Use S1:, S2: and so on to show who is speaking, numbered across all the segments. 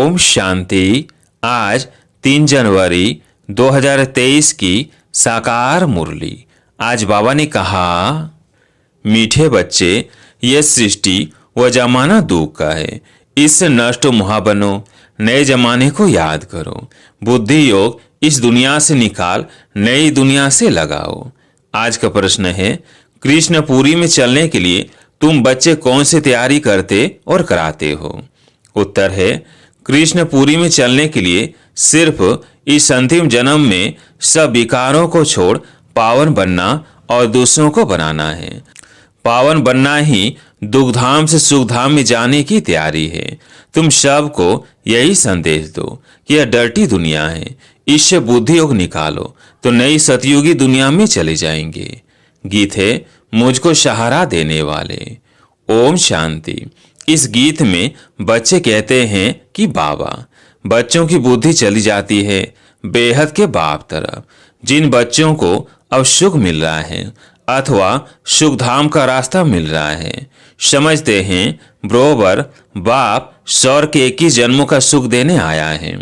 S1: ओम शांति। आज 3 जनवरी 2023 की साकार मुरली। आज बाबा ने कहा, मीठे बच्चे, यह सृष्टि व जमाना दुख का है। इससे नष्ट मुहा बनो, नए जमाने को याद करो। बुद्धि योग इस दुनिया से निकाल नई दुनिया से लगाओ। आज का प्रश्न है, कृष्णपुरी में चलने के लिए तुम बच्चे कौन सी तैयारी करते और कराते हो? उत्तर है, कृष्णपुरी में चलने के लिए सिर्फ इस अंतिम जन्म में सब विकारों को छोड़ पावन बनना और दूसरों को बनाना है। पावन बनना ही दुखधाम से सुखधाम में जाने की तैयारी है। तुम सबको यही संदेश दो कि यह डर्टी दुनिया है, इससे बुद्धि योग निकालो तो नई सतयुगी दुनिया में चले जाएंगे। गीत है मुझको सहारा देने वाले। ओम शांति। इस गीत में बच्चे कहते हैं कि बाबा, बच्चों की बुद्धि चली जाती है बेहद के बाप तरफ। जिन बच्चों को अब सुख मिल रहा है अथवा सुखधाम का रास्ता मिल रहा है, समझते हैं बरोबर बाप स्वर के 21 जन्मों का सुख देने आया है।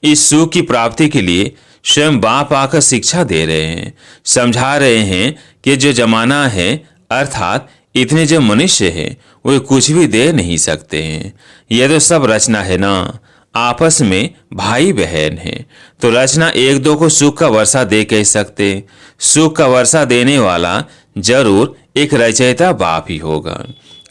S1: इस सुख की प्राप्ति के लिए स्वयं बाप आकर शिक्षा दे रहे हैं, समझा रहे हैं कि जो जमाना है अर्थात इतने जो मनुष्य है वे कुछ भी दे नहीं सकते हैं। यह तो सब रचना है ना, आपस में भाई बहन है, तो रचना एक दो को सुख का वर्षा दे कह सकते। सुख का वर्षा देने वाला जरूर एक रचयिता बाप ही होगा।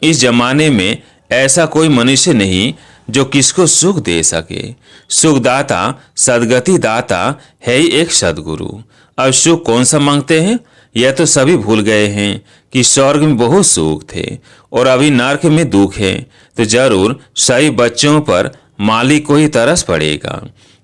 S1: इस जमाने में ऐसा कोई मनुष्य नहीं जो किसको सुख दे सके। सुखदाता सदगति दाता है ही एक सदगुरु। अब सुख कौन सा मांगते हैं? यह तो सभी भूल गए हैं कि स्वर्ग में बहुत सुख थे और अभी नरक में दुख है, तो जरूर सही बच्चों पर मालिक को ही तरस पड़ेगा।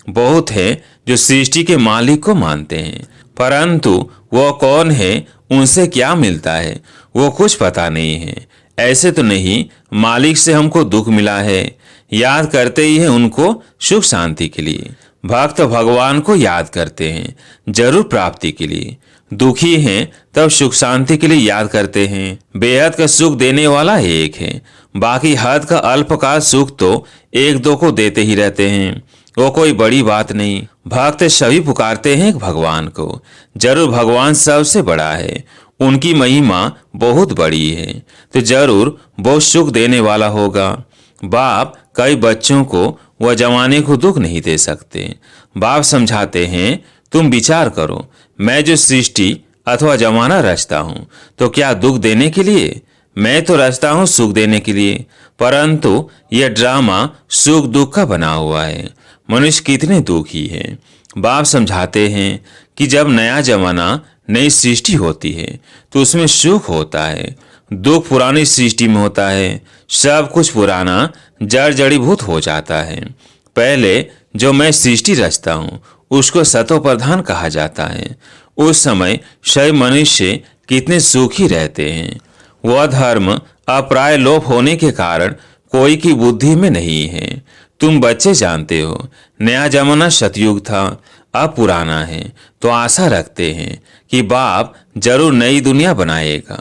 S1: बहुत है जो सृष्टि के मालिक को मानते हैं, परंतु वह कौन है, उनसे क्या मिलता है, वो कुछ पता नहीं है। ऐसे तो नहीं मालिक से हमको दुख मिला है, याद करते ही है उनको सुख शांति के लिए। भक्त भगवान को याद करते हैं जरूर प्राप्ति के लिए। दुखी हैं तब सुख शांति के लिए याद करते हैं। बेहद का सुख देने वाला एक है, बाकी हद का अल्पकाल सुख तो एक दो को देते ही रहते हैं। वो कोई बड़ी बात नहीं। भक्त सभी पुकारते हैं भगवान को, जरूर भगवान सबसे बड़ा है, उनकी महिमा बहुत बड़ी है, तो जरूर बहुत सुख देने वाला होगा। बाप कई बच्चों को वह जमाने को दुख नहीं दे सकते। बाप समझाते हैं, तुम विचार करो, मैं जो सृष्टि अथवा जमाना रचता हूँ तो क्या दुख देने के लिए? मैं तो रचता हूँ सुख देने के लिए, परंतु यह ड्रामा सुख दुख का बना हुआ है। मनुष्य कितने दुखी है। बाप समझाते हैं कि जब नया जमाना नई सृष्टि होती है तो उसमें सुख होता है, दुख पुरानी सृष्टि में होता है। सब कुछ पुराना जड़ जड़ीभूत हो जाता है। पहले जो मैं सृष्टि रचता हूँ उसको सतो प्रधान कहा जाता है। उस समय सही मनुष्य कितने सुखी रहते हैं। वह धर्म अप्राय लोप होने के कारण कोई की बुद्धि में नहीं है। तुम बच्चे जानते हो नया जमाना सतयुग था, अब पुराना है, तो आशा रखते हैं कि बाप जरूर नई दुनिया बनाएगा।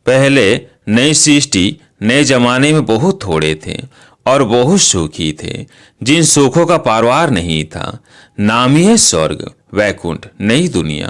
S1: पहले नई सृष्टि नए जमाने में बहुत थोड़े थे और बहुत सुखी थे, जिन सुखों का पारवार नहीं था। नाम ही है स्वर्ग वैकुंठ नई दुनिया,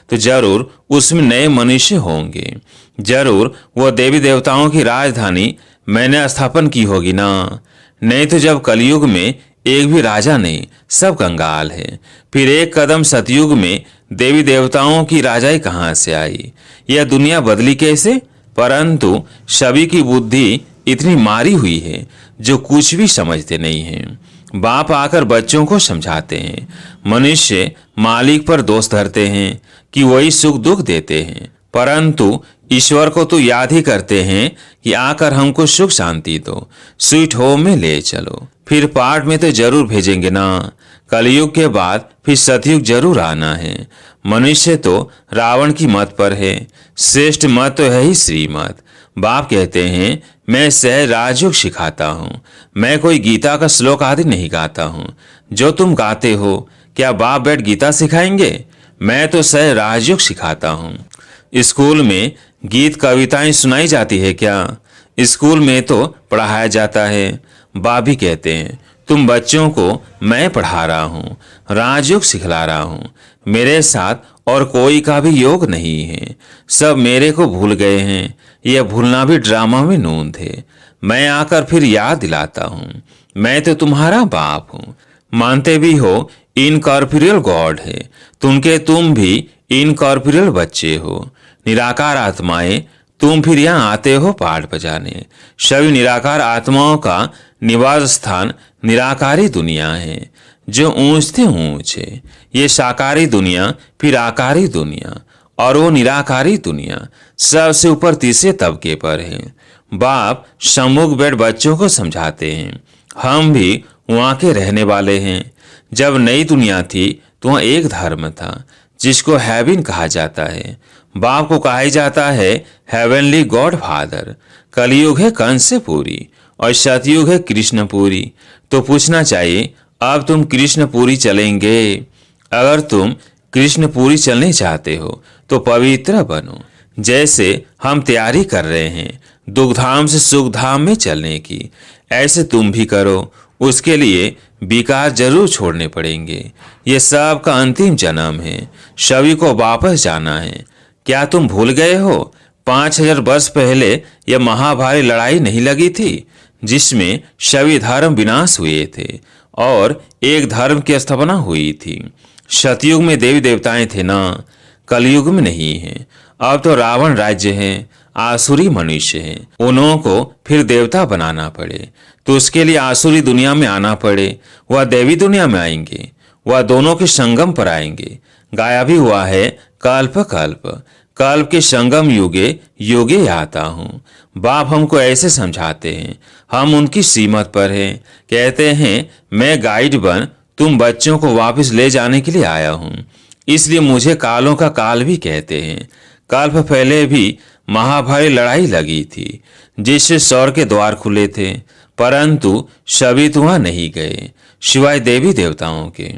S1: तो जरूर उसमें नए मनुष्य होंगे। जरूर वह देवी देवताओं की राजधानी मैंने स्थापन की होगी ना। नहीं तो जब कलयुग में एक भी राजा नहीं, सब कंगाल है, फिर एक कदम सतयुग में देवी देवताओं की राजाई कहाँ से आई? यह दुनिया बदली कैसे? परंतु सभी की बुद्धि इतनी मारी हुई है जो कुछ भी समझते नहीं हैं। बाप आकर बच्चों को समझाते हैं, मनुष्य मालिक पर दोष धरते हैं कि वही सुख दुख देते हैं, परंतु ईश्वर को तो याद ही करते हैं कि आकर हमको सुख शांति दो, स्वीट होम में ले चलो। फिर पाठ में तो जरूर भेजेंगे ना। कलयुग के बाद फिर सतयुग जरूर आना है। मनुष्य तो रावण की मत पर है, श्रेष्ठ मत तो है ही श्रीमत। बाप कहते हैं, मैं सह राजयोग सिखाता हूँ, मैं कोई गीता का श्लोक आदि नहीं गाता हूँ। जो तुम गाते हो क्या बाप बैठ गीता सिखाएंगे? मैं तो सह राजयोग सिखाता हूँ। स्कूल में गीत कविताएं सुनाई जाती है क्या? स्कूल में तो पढ़ाया जाता है। बाप भी कहते हैं, तुम बच्चों को मैं पढ़ा रहा हूँ, राजयोग सिखला रहा हूँ। मेरे साथ और कोई का भी योग नहीं है। सब मेरे को भूल गए हैं। यह भूलना भी ड्रामा में नूंद है। मैं आकर फिर याद दिलाता हूँ, मैं तो तुम्हारा बाप हूँ। मानते भी हो इनकॉर्पोरियल गॉड है, तुम भी इनकॉर्पोरियल बच्चे हो। निराकार आत्माएं, तुम फिर यहाँ आते हो पाठ बजाने। सभी निराकार आत्माओं का निवास स्थान निराकारी दुनिया है, जो ऊंच से ऊंच है। ये साकारी दुनिया, फिर आकारी दुनिया, और वो निराकारी दुनिया सबसे ऊपर तीसरे तबके पर है। बाप सम्मुख बैठ बच्चों को समझाते हैं, हम भी वहाँ के रहने वाले हैं। जब नई दुनिया थी तो वहाँ एक धर्म था जिसको हेवन कहा जाता है। बाप को कहा जाता है हेवनली गॉड फादर। कलयुग है कंसपुरी और सतयुग है कृष्णपुरी। तो पूछना चाहिए, अब तुम कृष्णपुरी चलेंगे? अगर तुम कृष्णपुरी चलने चाहते हो तो पवित्र बनो। जैसे हम तैयारी कर रहे हैं दुखधाम से सुखधाम में चलने की, ऐसे तुम भी करो। उसके लिए विकार जरूर छोड़ने पड़ेंगे। ये सब का अंतिम जन्म है, सभी को वापस जाना है। क्या तुम भूल गए हो 5000 वर्ष पहले यह महाभारी लड़ाई नहीं लगी थी, जिसमें सभी धर्म विनाश हुए थे और एक धर्म की स्थापना हुई थी। सतयुग में देवी देवताएं थे ना, कलयुग में नहीं है। अब तो रावण राज्य है, आसुरी मनुष्य है। उन्हों को फिर देवता बनाना पड़े तो उसके लिए आसुरी दुनिया में आना पड़े। वह देवी दुनिया में आएंगे, वह दोनों के संगम पर आएंगे। गाया भी हुआ है कल्प कल्प, कल्प के संगम युगे युगे आता हूँ। बाप हमको ऐसे समझाते हैं, हम उनकी सीमत पर हैं। कहते हैं मैं गाइड बन तुम बच्चों को वापस ले जाने के लिए आया हूँ। इसलिए मुझे कालों का काल भी कहते हैं। कल्प पहले भी महाभारी लड़ाई लगी थी, जिससे स्वर्ग के द्वार खुले थे, परंतु सभी तो वहां नहीं गए सिवाय देवी देवताओं के।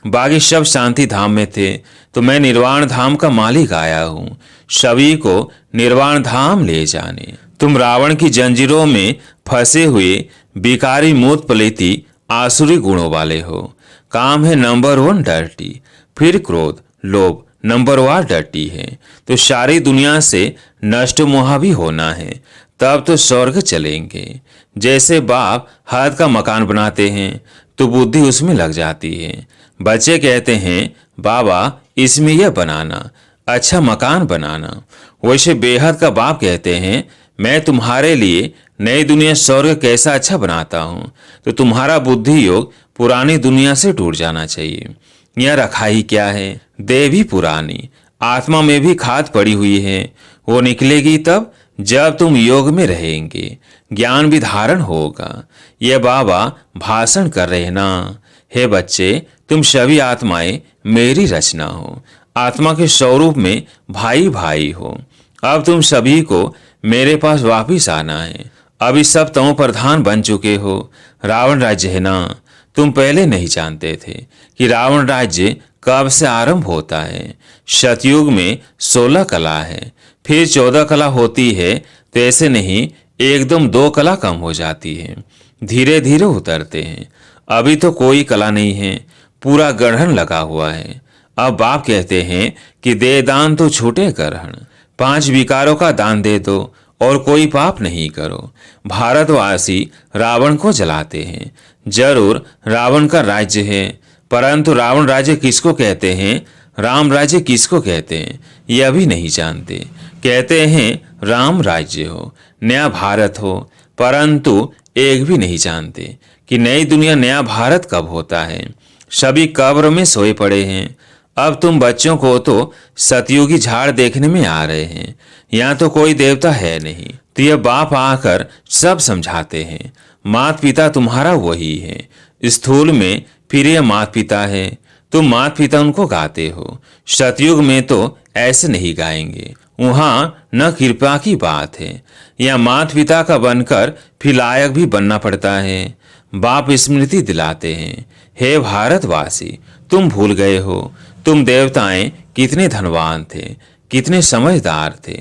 S1: बाकी सब शांति धाम में थे। तो मैं निर्वाण धाम का मालिक आया हूँ, सभी को निर्वाण धाम ले जाने। तुम रावण की जंजीरों में फंसे हुए बिकारी मूत पलेती आसुरी गुणों वाले हो। काम है नंबर 1 डर्टी, फिर क्रोध लोभ नंबर 1 डर्टी है। तो सारी दुनिया से नष्ट मोहा भी होना है, तब तो स्वर्ग चलेंगे। जैसे बाप हाथ का मकान बनाते हैं तो बुद्धि उसमें लग जाती है। बच्चे कहते हैं बाबा इसमें यह बनाना, अच्छा मकान बनाना। वैसे बेहद का बाप कहते हैं मैं तुम्हारे लिए नई दुनिया स्वर्ग कैसा अच्छा बनाता हूँ। तो तुम्हारा बुद्धि योग पुरानी दुनिया से टूट जाना चाहिए। यह रखा ही क्या है, देवी पुरानी आत्मा में भी खाद पड़ी हुई है। वो निकलेगी तब जब तुम योग में रहेंगे, ज्ञान भी धारण होगा। ये बाबा भाषण कर रहे ना, हे बच्चे तुम सभी आत्माएं मेरी रचना हो, आत्मा के स्वरूप में भाई भाई हो। अब तुम सभी को मेरे पास वापिस आना है। अभी सब तमो प्रधान बन चुके हो। रावण राज्य है ना, तुम पहले नहीं जानते थे कि रावण राज्य कब से आरंभ होता है। सतयुग में 16 कला है, फिर 14 कला होती है। तो ऐसे नहीं एकदम 2 कला कम हो जाती है, धीरे धीरे उतरते हैं। अभी तो कोई कला नहीं है, पूरा ग्रहण लगा हुआ है। अब बाप कहते हैं कि दे दान तो छूटे ग्रहण, 5 विकारों का दान दे दो और कोई पाप नहीं करो। भारतवासी रावण को जलाते हैं। जरूर रावण का राज्य है, परंतु रावण राज्य किसको कहते हैं, राम राज्य किसको कहते हैं, यह भी नहीं जानते। कहते हैं राम राज्य हो, नया भारत हो, परंतु एक भी नहीं जानते कि नई दुनिया नया भारत कब होता है। सभी कब्र में सोए पड़े हैं। अब तुम बच्चों को तो सतयुगी झाड़ देखने में आ रहे हैं, यहाँ तो कोई देवता है नहीं। तो यह बाप आकर सब समझाते हैं, माता पिता तुम्हारा वही है। स्थूल में फिर यह माता पिता है, तुम माता पिता उनको गाते हो। सतयुग में तो ऐसे नहीं गाएंगे, वहाँ न कृपा की बात है। यह माता पिता का बनकर फिर लायक भी बनना पड़ता है। बाप स्मृति दिलाते हैं, हे भारतवासी तुम भूल गए हो तुम देवताएं कितने धनवान थे, कितने समझदार थे।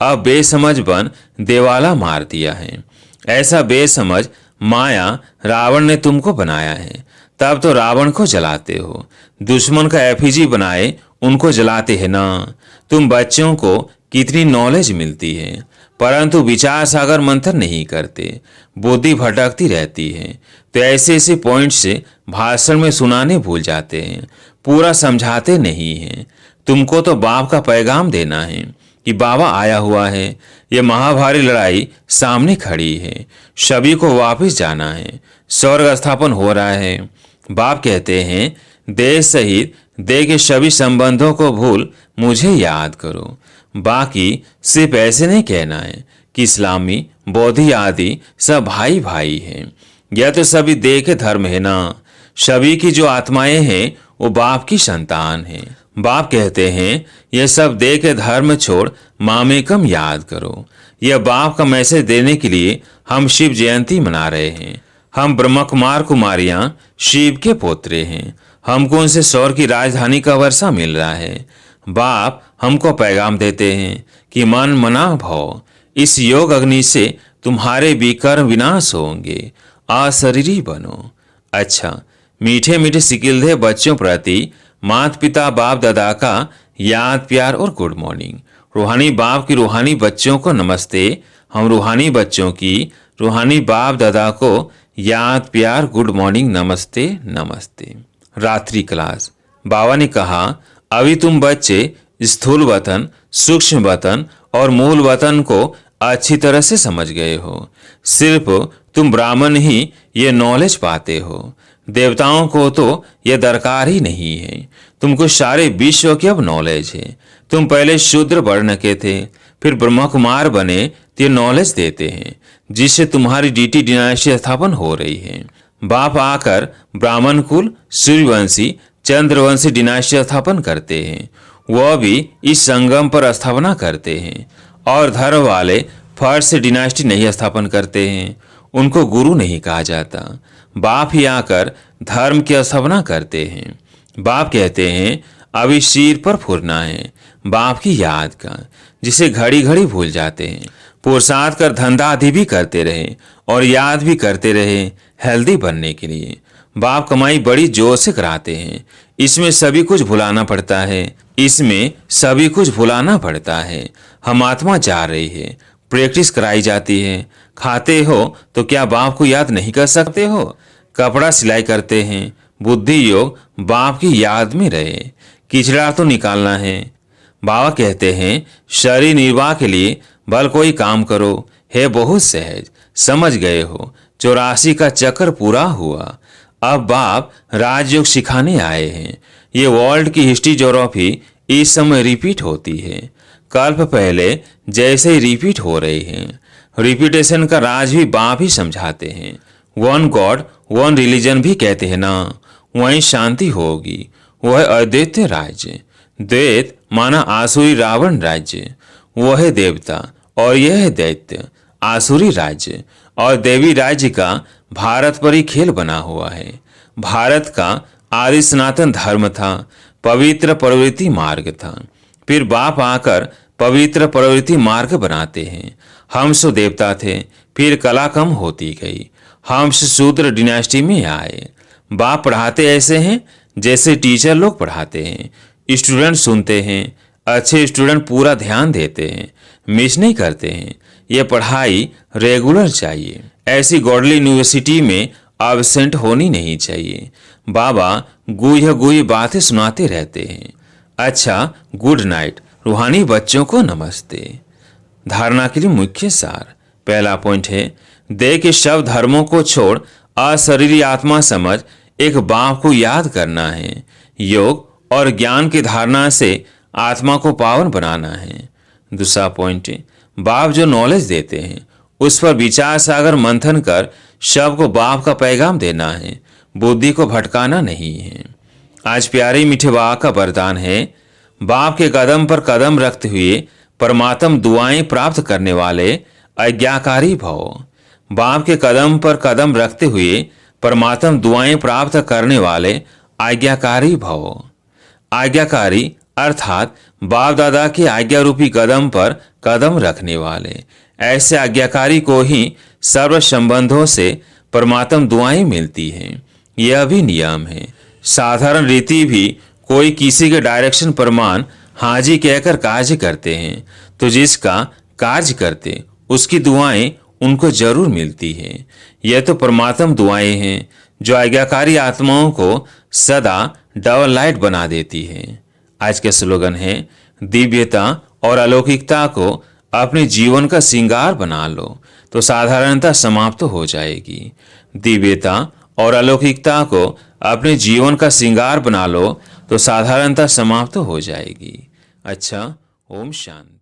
S1: अब बेसमझ बन देवाला मार दिया है। ऐसा बेसमझ माया रावण ने तुमको बनाया है, तब तो रावण को जलाते हो। दुश्मन का एफिजी बनाए उनको जलाते हैं ना। तुम बच्चों को कितनी नॉलेज मिलती है, परंतु विचार सागर मंथन नहीं करते, बुद्धि भटकती रहती है। तो ऐसे ऐसे पॉइंट से भाषण में सुनाने भूल जाते हैं, पूरा समझाते नहीं हैं। तुमको तो बाप का पैगाम देना है कि बाबा आया हुआ है, ये महाभारी लड़ाई सामने खड़ी है, सभी को वापस जाना है, स्वर्ग स्थापन हो रहा है। बाप कहते हैं देश सहित देह के सभी संबंधों को भूल मुझे याद करो। बाकी सिर्फ ऐसे नहीं कहना है कि इस्लामी बौद्धी आदि सब भाई भाई हैं। यह तो सभी देह के धर्म है ना। सभी की जो आत्माएं हैं वो बाप की संतान हैं। बाप कहते हैं यह सब देह के धर्म छोड़ मामेकम याद करो। यह बाप का मैसेज देने के लिए हम शिव जयंती मना रहे हैं। हम ब्रह्म कुमार कुमारियां शिव के पोत्रे हैं। हमको उनसे स्वर्ग की राजधानी का वर्षा मिल रहा है। बाप हमको पैगाम देते हैं कि मन मना भव, इस योग अग्नि से तुम्हारे विकर्म विनाश होंगे, अशरीरी बनो। अच्छा, मीठे मीठे सिकिलधे बच्चों प्रति माता पिता बाप दादा का याद प्यार और गुड मॉर्निंग। रूहानी बाप की रूहानी बच्चों को नमस्ते। हम रूहानी बच्चों की रूहानी बाप दादा को याद प्यार गुड मॉर्निंग नमस्ते नमस्ते। रात्रि क्लास। बाबा ने कहा अभी तुम बच्चे स्थूल वतन, सूक्ष्म वतन और मूल वतन को अच्छी तरह से समझ गए हो। सिर्फ तुम ब्राह्मण ही ये नॉलेज पाते हो, देवताओं को तो ये दरकार ही नहीं है। तुमको सारे विश्व की अब नॉलेज है। तुम पहले शूद्र वर्ण के थे, फिर ब्रह्म कुमार बने तो ये नॉलेज देते हैं, जिससे तुम्हारी डीटी डिनाइस्टी स्थापन हो रही है। बाप आकर ब्राह्मण कुल, सूर्यवंशी, चंद्रवंशी डिनाइस्टी स्थापन करते हैं। वह भी इस संगम पर स्थापना करते हैं। और धर्म वाले फर्ज से डिनाइस्टी नहीं स्थापन करते हैं, उनको गुरु नहीं कहा जाता। बाप ही आकर धर्म की स्थापना करते हैं। बाप कहते हैं अभी सिर पर फुरना है बाप की याद का, जिसे घड़ी घड़ी भूल जाते हैं। पुरुषार्थ कर धंधा आदि भी करते रहे और याद भी करते रहे हेल्दी बनने के लिए। बाप कमाई बड़ी जोर से कराते हैं। इसमें सभी कुछ भुलाना पड़ता है, इसमें सभी कुछ भुलाना पड़ता है। हम आत्मा जा रही है, प्रैक्टिस कराई जाती है। खाते हो तो क्या बाप को याद नहीं कर सकते हो? कपड़ा सिलाई करते हैं, बुद्धि योग बाप की याद में रहे। किचड़ा तो निकालना है। बाबा कहते हैं शरीर निर्वाह के लिए भल कोई काम करो, है बहुत सहज। समझ गए हो 84 का चक्र पूरा हुआ। अब बाप राजयोग सिखाने आए हैं। ये वर्ल्ड की हिस्ट्री ज्योग्राफी इस समय रिपीट होती है। कल्प पहले जैसे ही रिपीट हो रही है। रिपीटेशन का राज भी बाप ही समझाते हैं। वन गॉड वन रिलीजन भी कहते हैं ना, वहीं शांति होगी। वह अद्वैत राज्य, द्वैत माना आसुरी रावण राज्य, वह है देवता और यह है दैत्य आसुरी राज्य। और देवी राज्य का भारत पर ही खेल बना हुआ है। भारत का आदि सनातन धर्म था, पवित्र प्रवृत्ति मार्ग था। फिर बाप आकर पवित्र प्रवृत्ति मार्ग बनाते हैं। हंस देवता थे, फिर कला कम होती गई, हंस शूद्र डिनास्टी में आए। बाप पढ़ाते ऐसे हैं जैसे टीचर लोग पढ़ाते हैं। स्टूडेंट सुनते हैं, अच्छे स्टूडेंट पूरा ध्यान देते हैं, मिस नहीं करते हैं। ये पढ़ाई रेगुलर चाहिए। ऐसी गॉडली यूनिवर्सिटी में एब्सेंट होनी नहीं चाहिए। बाबा गुह्य गुह्य बातें सुनाते रहते हैं। अच्छा, गुड नाइट। रूहानी बच्चों को नमस्ते। धारणा के लिए मुख्य सार। पहला पॉइंट है देह के शव धर्मों को छोड़ अशरीरी आत्मा समझ एक बाप को याद करना है। योग और ज्ञान की धारणा से आत्मा को पावन बनाना है। दूसरा पॉइंट है बाप जो नॉलेज देते हैं उस पर विचार सागर मंथन कर शव को बाप का पैगाम देना है, बुद्धि को भटकाना नहीं है। आज प्यारे मीठे बाबा का वरदान है बाप के कदम पर कदम रखते हुए परमात्म दुआएं प्राप्त करने वाले आज्ञाकारी भव। बाप के कदम पर कदम रखते हुए परमात्म दुआएं प्राप्त करने वाले आज्ञाकारी भव। आज्ञाकारी अर्थात बाप दादा के आज्ञा रूपी कदम पर कदम रखने वाले। ऐसे आज्ञाकारी को ही सर्व संबंधों से परमात्म दुआएं मिलती हैं। यह भी नियम है। साधारण रीति भी कोई किसी के डायरेक्शन प्रमाण हाजी कहकर कार्य करते हैं, तो जिसका कार्य करते उसकी दुआएं उनको जरूर मिलती हैं। यह तो परमात्म दुआएं हैं जो आज्ञाकारी आत्माओं को सदा डबल लाइट बना देती है। आज का स्लोगन है, दिव्यता और अलौकिकता को अपने जीवन का श्रृंगार बना लो तो साधारणता समाप्त हो जाएगी। दिव्यता और अलौकिकता को अपने जीवन का श्रृंगार बना लो तो साधारणता समाप्त हो जाएगी। अच्छा, ओम शांति।